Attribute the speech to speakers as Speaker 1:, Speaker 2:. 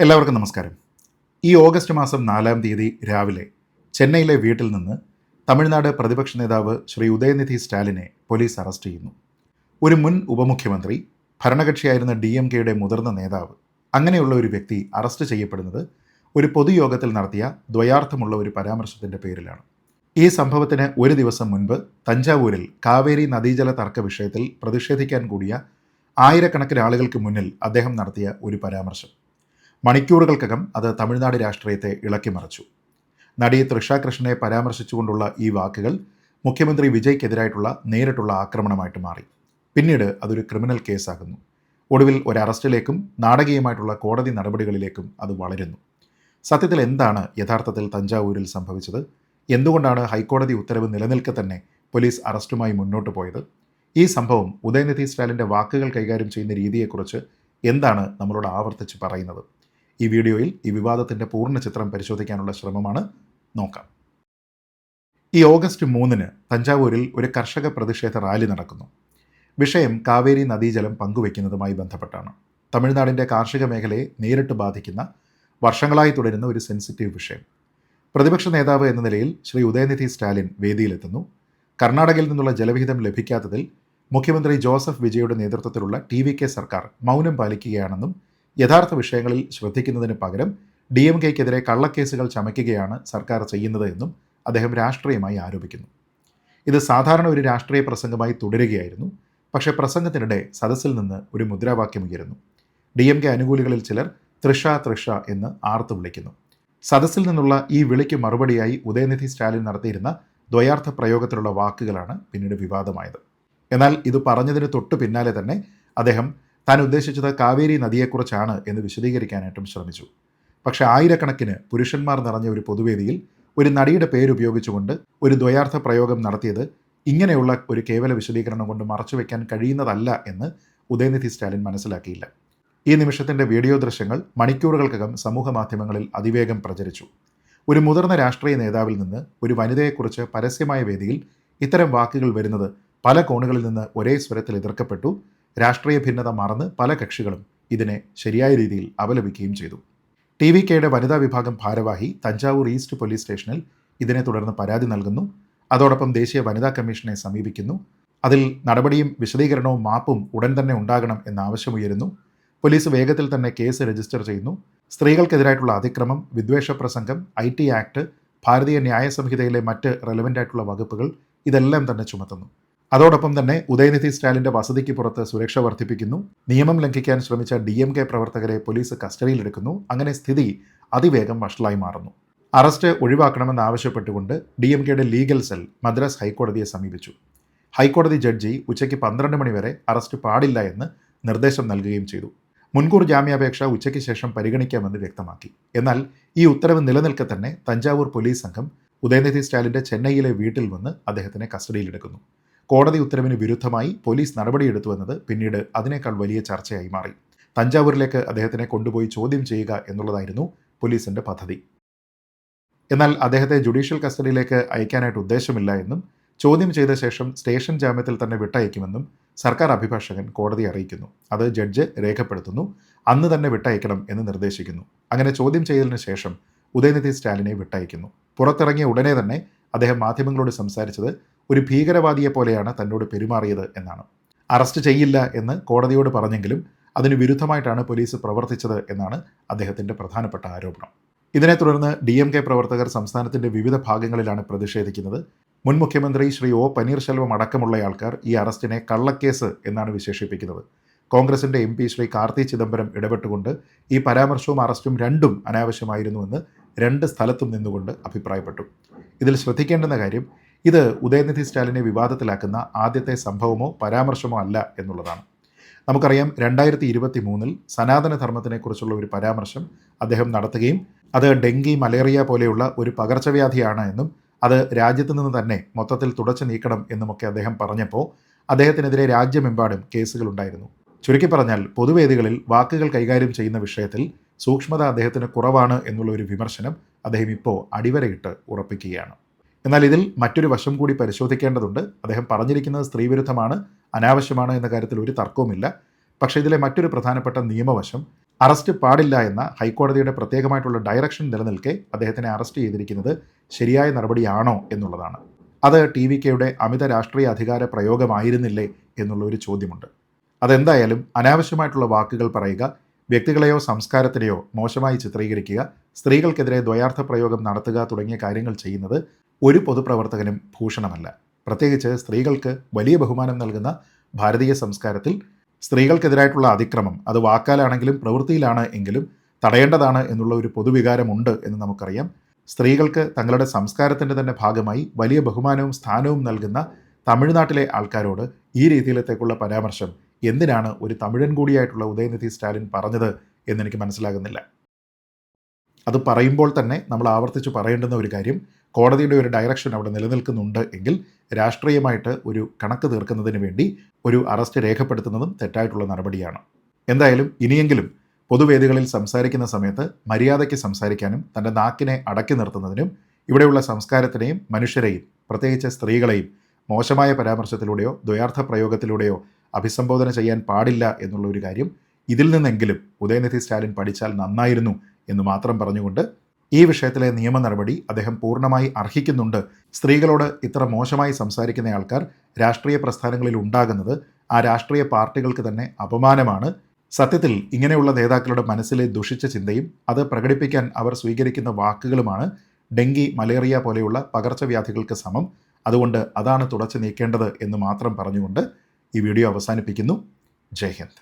Speaker 1: എല്ലാവർക്കും നമസ്കാരം. ഈ ഓഗസ്റ്റ് മാസം 4-ാം തീയതി രാവിലെ ചെന്നൈയിലെ വീട്ടിൽ നിന്ന് തമിഴ്നാട് പ്രതിപക്ഷ നേതാവ് ശ്രീ ഉദയനിധി സ്റ്റാലിനെ പോലീസ് അറസ്റ്റ് ചെയ്യുന്നു. ഒരു മുൻ ഉപമുഖ്യമന്ത്രി, ഭരണകക്ഷിയായിരുന്ന DMKയുടെ മുതിർന്ന നേതാവ്, അങ്ങനെയുള്ള ഒരു വ്യക്തി അറസ്റ്റ് ചെയ്യപ്പെടുന്നത് ഒരു പൊതുയോഗത്തിൽ നടത്തിയ ദ്വയാർത്ഥമുള്ള ഒരു പരാമർശത്തിൻ്റെ പേരിലാണ്. ഈ സംഭവത്തിന് ഒരു ദിവസം മുൻപ് തഞ്ചാവൂരിൽ കാവേരി നദീജല തർക്ക വിഷയത്തിൽ പ്രതിഷേധിക്കാൻ കൂടിയ ആയിരക്കണക്കിന് ആളുകൾക്ക് മുന്നിൽ അദ്ദേഹം നടത്തിയ ഒരു പരാമർശം. മണിക്കൂറുകൾക്കകം അത് തമിഴ്നാട് രാഷ്ട്രീയത്തെ ഇളക്കിമറിച്ചു. നടി തൃഷ കൃഷ്ണനെ പരാമർശിച്ചുകൊണ്ടുള്ള ഈ വാക്കുകൾ മുഖ്യമന്ത്രി വിജയ്ക്കെതിരായിട്ടുള്ള നേരിട്ടുള്ള ആക്രമണമായിട്ട് മാറി. പിന്നീട് അതൊരു ക്രിമിനൽ കേസാകുന്നു. ഒടുവിൽ ഒരു അറസ്റ്റിലേക്കും നാടകീയമായിട്ടുള്ള കോടതി നടപടികളിലേക്കും അത് വളരുന്നു. സത്യത്തിൽ എന്താണ് യഥാർത്ഥത്തിൽ തഞ്ചാവൂരിൽ സംഭവിച്ചത്? എന്തുകൊണ്ടാണ് ഹൈക്കോടതി ഉത്തരവ് നിലനിൽക്കെ തന്നെ പോലീസ് അറസ്റ്റുമായി മുന്നോട്ട് പോയത്? ഈ സംഭവം ഉദയനിധി സ്റ്റാലിൻ്റെ വാക്കുകൾ കൈകാര്യം ചെയ്യുന്ന രീതിയെക്കുറിച്ച് എന്താണ് നമ്മളോട് ആവർത്തിച്ച് പറയുന്നത്? ഈ വീഡിയോയിൽ ഈ വിവാദത്തിൻ്റെ പൂർണ്ണ ചിത്രം പരിശോധിക്കാനുള്ള ശ്രമമാണ്. നോക്കാം. ഈ ഓഗസ്റ്റ് 3-ന് തഞ്ചാവൂരിൽ ഒരു കർഷക പ്രതിഷേധ റാലി നടക്കുന്നു. വിഷയം കാവേരി നദീജലം പങ്കുവയ്ക്കുന്നതുമായി ബന്ധപ്പെട്ടാണ്. തമിഴ്നാടിൻ്റെ കാർഷിക മേഖലയെ നേരിട്ട് ബാധിക്കുന്ന, വർഷങ്ങളായി തുടരുന്ന ഒരു സെൻസിറ്റീവ് വിഷയം. പ്രതിപക്ഷ നേതാവ് എന്ന നിലയിൽ ശ്രീ ഉദയനിധി സ്റ്റാലിൻ വേദിയിലെത്തുന്നു. കർണാടകയിൽ നിന്നുള്ള ജലവിഹിതം ലഭിക്കാത്തതിൽ മുഖ്യമന്ത്രി ജോസഫ് വിജയുടെ നേതൃത്വത്തിലുള്ള TVK സർക്കാർ മൗനം പാലിക്കുകയാണെന്നും യഥാർത്ഥ വിഷയങ്ങളിൽ ശ്രദ്ധിക്കുന്നതിന് പകരം DMKക്കെതിരെ കള്ളക്കേസുകൾ ചമയ്ക്കുകയാണ് സർക്കാർ ചെയ്യുന്നത് എന്നും അദ്ദേഹം രാഷ്ട്രീയമായി ആരോപിക്കുന്നു. ഇത് സാധാരണ ഒരു രാഷ്ട്രീയ പ്രസംഗമായി തുടരുകയായിരുന്നു. പക്ഷേ പ്രസംഗത്തിനിടെ സദസ്സിൽ നിന്ന് ഒരു മുദ്രാവാക്യം ഉയരുന്നു. DMK അനുകൂലികളിൽ ചിലർ തൃഷ തൃഷ എന്ന് ആർത്തു വിളിക്കുന്നു. സദസ്സിൽ നിന്നുള്ള ഈ വിളിക്ക് മറുപടിയായി ഉദയനിധി സ്റ്റാലിൻ നടത്തിയിരുന്ന ദ്വയാർത്ഥ പ്രയോഗത്തിലുള്ള വാക്കുകളാണ് പിന്നീട് വിവാദമായത്. എന്നാൽ ഇത് പറഞ്ഞതിന് തൊട്ടു പിന്നാലെ തന്നെ അദ്ദേഹം താൻ ഉദ്ദേശിച്ചത് കാവേരി നദിയെക്കുറിച്ചാണ് എന്ന് വിശദീകരിക്കാനായിട്ടും ശ്രമിച്ചു. പക്ഷേ ആയിരക്കണക്കിന് പുരുഷന്മാർ നിറഞ്ഞ ഒരു പൊതുവേദിയിൽ ഒരു നടിയുടെ പേരുപയോഗിച്ചുകൊണ്ട് ഒരു ദ്വയാർത്ഥ പ്രയോഗം നടത്തിയത് ഇങ്ങനെയുള്ള ഒരു കേവല വിശദീകരണം കൊണ്ട് മറച്ചുവെക്കാൻ കഴിയുന്നതല്ല എന്ന് ഉദയനിധി സ്റ്റാലിൻ മനസ്സിലാക്കിയില്ല. ഈ നിമിഷത്തിൻ്റെ വീഡിയോ ദൃശ്യങ്ങൾ മണിക്കൂറുകൾക്കകം സമൂഹ മാധ്യമങ്ങളിൽ അതിവേഗം പ്രചരിച്ചു. ഒരു മുതിർന്ന രാഷ്ട്രീയ നേതാവിൽ നിന്ന് ഒരു വനിതയെക്കുറിച്ച് പരസ്യമായ വേദിയിൽ ഇത്തരം വാക്കുകൾ വരുന്നത് പല കോണുകളിൽ നിന്ന് ഒരേ സ്വരത്തിൽ എതിർക്കപ്പെട്ടു. രാഷ്ട്രീയ ഭിന്നത മറന്ന് പല കക്ഷികളും ഇതിനെ ശരിയായ രീതിയിൽ അപലപിക്കുകയും ചെയ്തു. TVKയുടെ വനിതാ വിഭാഗം ഭാരവാഹി തഞ്ചാവൂർ ഈസ്റ്റ് പോലീസ് സ്റ്റേഷനിൽ ഇതിനെ തുടർന്ന് പരാതി നൽകുന്നു. അതോടൊപ്പം ദേശീയ വനിതാ കമ്മീഷനെ സമീപിക്കുന്നു. അതിൽ നടപടിയും വിശദീകരണവും മാപ്പും ഉടൻ തന്നെ ഉണ്ടാകണം എന്ന ആവശ്യമുയരുന്നു. പോലീസ് വേഗത്തിൽ തന്നെ കേസ് രജിസ്റ്റർ ചെയ്യുന്നു. സ്ത്രീകൾക്കെതിരായിട്ടുള്ള അതിക്രമം, വിദ്വേഷ പ്രസംഗം, IT ആക്ട്, ഭാരതീയ ന്യായ സംഹിതയിലെ മറ്റ് റെലവൻ്റായിട്ടുള്ള വകുപ്പുകൾ ഇതെല്ലാം തന്നെ ചുമത്തുന്നു. അതോടൊപ്പം തന്നെ ഉദയനിധി സ്റ്റാലിൻ്റെ വസതിക്ക് പുറത്ത് സുരക്ഷ വർദ്ധിപ്പിക്കുന്നു. നിയമം ലംഘിക്കാൻ ശ്രമിച്ച DMK പ്രവർത്തകരെ പോലീസ് കസ്റ്റഡിയിലെടുക്കുന്നു. അങ്ങനെ സ്ഥിതി അതിവേഗം വഷളായി മാറുന്നു. അറസ്റ്റ് ഒഴിവാക്കണമെന്ന് ആവശ്യപ്പെട്ടുകൊണ്ട് DMKയുടെ ലീഗൽ സെൽ മദ്രാസ് ഹൈക്കോടതിയെ സമീപിച്ചു. ഹൈക്കോടതി ജഡ്ജി ഉച്ചയ്ക്ക് 12 മണി വരെ അറസ്റ്റ് പാടില്ല എന്ന് നിർദ്ദേശം നൽകുകയും ചെയ്തു. മുൻകൂർ ജാമ്യാപേക്ഷ ഉച്ചയ്ക്ക് ശേഷം പരിഗണിക്കാമെന്ന് വ്യക്തമാക്കി. എന്നാൽ ഈ ഉത്തരവ് നിലനിൽക്കെ തന്നെ തഞ്ചാവൂർ പോലീസ് സംഘം ഉദയനിധി സ്റ്റാലിൻ്റെ ചെന്നൈയിലെ വീട്ടിൽ വന്ന് അദ്ദേഹത്തിനെ കസ്റ്റഡിയിലെടുക്കുന്നു. കോടതി ഉത്തരവിന് വിരുദ്ധമായി പോലീസ് നടപടിയെടുത്തുവെന്നത് പിന്നീട് അതിനേക്കാൾ വലിയ ചർച്ചയായി മാറി. തഞ്ചാവൂരിലേക്ക് അദ്ദേഹത്തിനെ കൊണ്ടുപോയി ചോദ്യം ചെയ്യുക എന്നുള്ളതായിരുന്നു പോലീസിൻ്റെ പദ്ധതി. എന്നാൽ അദ്ദേഹത്തെ ജുഡീഷ്യൽ കസ്റ്റഡിയിലേക്ക് അയക്കാനായിട്ട് ഉദ്ദേശമില്ല എന്നും ചോദ്യം ചെയ്ത ശേഷം സ്റ്റേഷൻ ജാമ്യത്തിൽ തന്നെ വിട്ടയക്കുമെന്നും സർക്കാർ അഭിഭാഷകൻ കോടതിയെ അറിയിക്കുന്നു. അത് ജഡ്ജ് രേഖപ്പെടുത്തുന്നു. അന്ന് തന്നെ വിട്ടയക്കണം എന്ന് നിർദ്ദേശിക്കുന്നു. അങ്ങനെ ചോദ്യം ചെയ്തതിനു ശേഷം ഉദയനിധി സ്റ്റാലിനെ വിട്ടയക്കുന്നു. പുറത്തിറങ്ങിയ ഉടനെ തന്നെ അദ്ദേഹം മാധ്യമങ്ങളോട് സംസാരിച്ചത് ഒരു ഭീകരവാദിയെ പോലെയാണ് തന്നോട് പെരുമാറിയത് എന്നാണ്. അറസ്റ്റ് ചെയ്യില്ല എന്ന് കോടതിയോട് പറഞ്ഞെങ്കിലും അതിന് വിരുദ്ധമായിട്ടാണ് പോലീസ് പ്രവർത്തിച്ചത് എന്നാണ് അദ്ദേഹത്തിൻ്റെ പ്രധാനപ്പെട്ട ആരോപണം. ഇതിനെ തുടർന്ന് DMK പ്രവർത്തകർ സംസ്ഥാനത്തിൻ്റെ വിവിധ ഭാഗങ്ങളിലാണ് പ്രതിഷേധിക്കുന്നത്. മുൻ മുഖ്യമന്ത്രി ശ്രീ O. പനീർശെൽവം അടക്കമുള്ള ആൾക്കാർ ഈ അറസ്റ്റിനെ കള്ളക്കേസ് എന്നാണ് വിശേഷിപ്പിക്കുന്നത്. കോൺഗ്രസിൻ്റെ MP ശ്രീ കാർത്തി ചിദംബരം ഇടപെട്ടുകൊണ്ട് ഈ പരാമർശവും അറസ്റ്റും രണ്ടും അനാവശ്യമായിരുന്നുവെന്ന് രണ്ട് സ്ഥലത്തും നിന്നുകൊണ്ട് അഭിപ്രായപ്പെട്ടു. ഇതിൽ ശ്രദ്ധിക്കേണ്ടുന്ന കാര്യം, ഇത് ഉദയനിധി സ്റ്റാലിനെ വിവാദത്തിലാക്കുന്ന ആദ്യത്തെ സംഭവമോ പരാമർശമോ അല്ല എന്നുള്ളതാണ്. നമുക്കറിയാം, 2023-ൽ സനാതന ധർമ്മത്തിനെക്കുറിച്ചുള്ള ഒരു പരാമർശം അദ്ദേഹം നടത്തുകയും അത് ഡെങ്കി, മലേറിയ പോലെയുള്ള ഒരു പകർച്ചവ്യാധിയാണ് എന്നും അത് രാജ്യത്തു നിന്ന് തന്നെ മൊത്തത്തിൽ തുടച്ചു നീക്കണം എന്നുമൊക്കെ അദ്ദേഹം പറഞ്ഞപ്പോൾ അദ്ദേഹത്തിനെതിരെ രാജ്യമെമ്പാടും കേസുകളുണ്ടായിരുന്നു. ചുരുക്കി പറഞ്ഞാൽ, പൊതുവേദികളിൽ വാക്കുകൾ കൈകാര്യം ചെയ്യുന്ന വിഷയത്തിൽ സൂക്ഷ്മത അദ്ദേഹത്തിന് കുറവാണ് എന്നുള്ള ഒരു വിമർശനം അദ്ദേഹം ഇപ്പോൾ അടിവരയിട്ട് ഉറപ്പിക്കുകയാണ്. എന്നാൽ ഇതിൽ മറ്റൊരു വശം കൂടി പരിശോധിക്കേണ്ടതുണ്ട്. അദ്ദേഹം പറഞ്ഞിരിക്കുന്നത് സ്ത്രീവിരുദ്ധമാണ്, അനാവശ്യമാണ് എന്ന കാര്യത്തിൽ ഒരു തർക്കവുമില്ല. പക്ഷേ ഇതിലെ മറ്റൊരു പ്രധാനപ്പെട്ട നിയമവശം, അറസ്റ്റ് പാടില്ല എന്ന ഹൈക്കോടതിയുടെ പ്രത്യേകമായിട്ടുള്ള ഡയറക്ഷൻ നിലനിൽക്കെ അദ്ദേഹത്തിനെ അറസ്റ്റ് ചെയ്തിരിക്കുന്നത് ശരിയായ നടപടിയാണോ എന്നുള്ളതാണ്. അത് TVKയുടെ അമിത രാഷ്ട്രീയ അധികാര പ്രയോഗമായിരുന്നില്ലേ എന്നുള്ള ഒരു ചോദ്യമുണ്ട്. അതെന്തായാലും അനാവശ്യമായിട്ടുള്ള വാക്കുകൾ പറയുക, വ്യക്തികളെയോ സംസ്കാരത്തിനെയോ മോശമായി ചിത്രീകരിക്കുക, സ്ത്രീകൾക്കെതിരെ ദ്വയാർത്ഥ പ്രയോഗം നടത്തുക തുടങ്ങിയ കാര്യങ്ങൾ ചെയ്യുന്നത് ഒരു പൊതുപ്രവർത്തകനും ഭൂഷണമല്ല. പ്രത്യേകിച്ച് സ്ത്രീകൾക്ക് വലിയ ബഹുമാനം നൽകുന്ന ഭാരതീയ സംസ്കാരത്തിൽ സ്ത്രീകൾക്കെതിരായിട്ടുള്ള അതിക്രമം അത് വാക്കാലാണെങ്കിലും പ്രവൃത്തിയിലാണ് എങ്കിലും തടയേണ്ടതാണ് എന്നുള്ള ഒരു പൊതുവികാരമുണ്ട് എന്ന് നമുക്കറിയാം. സ്ത്രീകൾക്ക് തങ്ങളുടെ സംസ്കാരത്തിൻ്റെ തന്നെ ഭാഗമായി വലിയ ബഹുമാനവും സ്ഥാനവും നൽകുന്ന തമിഴ്നാട്ടിലെ ആൾക്കാരോട് ഈ രീതിയിലത്തേക്കുള്ള പരാമർശം എന്തിനാണ് ഒരു തമിഴൻ കൂടിയായിട്ടുള്ള ഉദയനിധി സ്റ്റാലിൻ പറഞ്ഞത് എന്നെനിക്ക് മനസ്സിലാകുന്നില്ല. അത് പറയുമ്പോൾ തന്നെ നമ്മൾ ആവർത്തിച്ച് പറയേണ്ടുന്ന ഒരു കാര്യം, കോടതിയുടെ ഒരു ഡയറക്ഷൻ അവിടെ നിലനിൽക്കുന്നുണ്ട് എങ്കിൽ രാഷ്ട്രീയമായിട്ട് ഒരു കണക്ക് തീർക്കുന്നതിന് വേണ്ടി ഒരു അറസ്റ്റ് രേഖപ്പെടുത്തുന്നതും തെറ്റായിട്ടുള്ള നടപടിയാണ്. എന്തായാലും ഇനിയെങ്കിലും പൊതുവേദികളിൽ സംസാരിക്കുന്ന സമയത്ത് മര്യാദയ്ക്ക് സംസാരിക്കാനും തൻ്റെ നാക്കിനെ അടക്കി നിർത്തുന്നതിനും ഇവിടെയുള്ള സംസ്കാരത്തിനെയും മനുഷ്യരെയും പ്രത്യേകിച്ച് സ്ത്രീകളെയും മോശമായ പരാമർശത്തിലൂടെയോ ദ്വയാർത്ഥ പ്രയോഗത്തിലൂടെയോ അഭിസംബോധന ചെയ്യാൻ പാടില്ല എന്നുള്ള ഒരു കാര്യം ഇതിൽ നിന്നെങ്കിലും ഉദയനിധി സ്റ്റാലിൻ പഠിച്ചാൽ നന്നായിരുന്നു എന്ന് മാത്രം പറഞ്ഞുകൊണ്ട് ഈ വിഷയത്തിലെ നിയമ നടപടി അദ്ദേഹം പൂർണ്ണമായി അർഹിക്കുന്നുണ്ട്. സ്ത്രീകളോട് ഇത്ര മോശമായി സംസാരിക്കുന്ന ആൾക്കാർ രാഷ്ട്രീയ പ്രസ്ഥാനങ്ങളിൽ ഉണ്ടാകുന്നത് ആ രാഷ്ട്രീയ പാർട്ടികൾക്ക് തന്നെ അപമാനമാണ്. സത്യത്തിൽ ഇങ്ങനെയുള്ള നേതാക്കളുടെ മനസ്സിലെ ദുഷിച്ച ചിന്തയും അത് പ്രകടിപ്പിക്കാൻ അവർ സ്വീകരിക്കുന്ന വാക്കുകളുമാണ് ഡെങ്കി, മലേറിയ പോലെയുള്ള പകർച്ചവ്യാധികൾക്ക് സമം. അതുകൊണ്ട് അതാണ് തുടച്ചു നീക്കേണ്ടത് എന്ന് മാത്രം പറഞ്ഞുകൊണ്ട് ഈ വീഡിയോ അവസാനിപ്പിക്കുന്നു. ജയ് ഹിന്ദ്.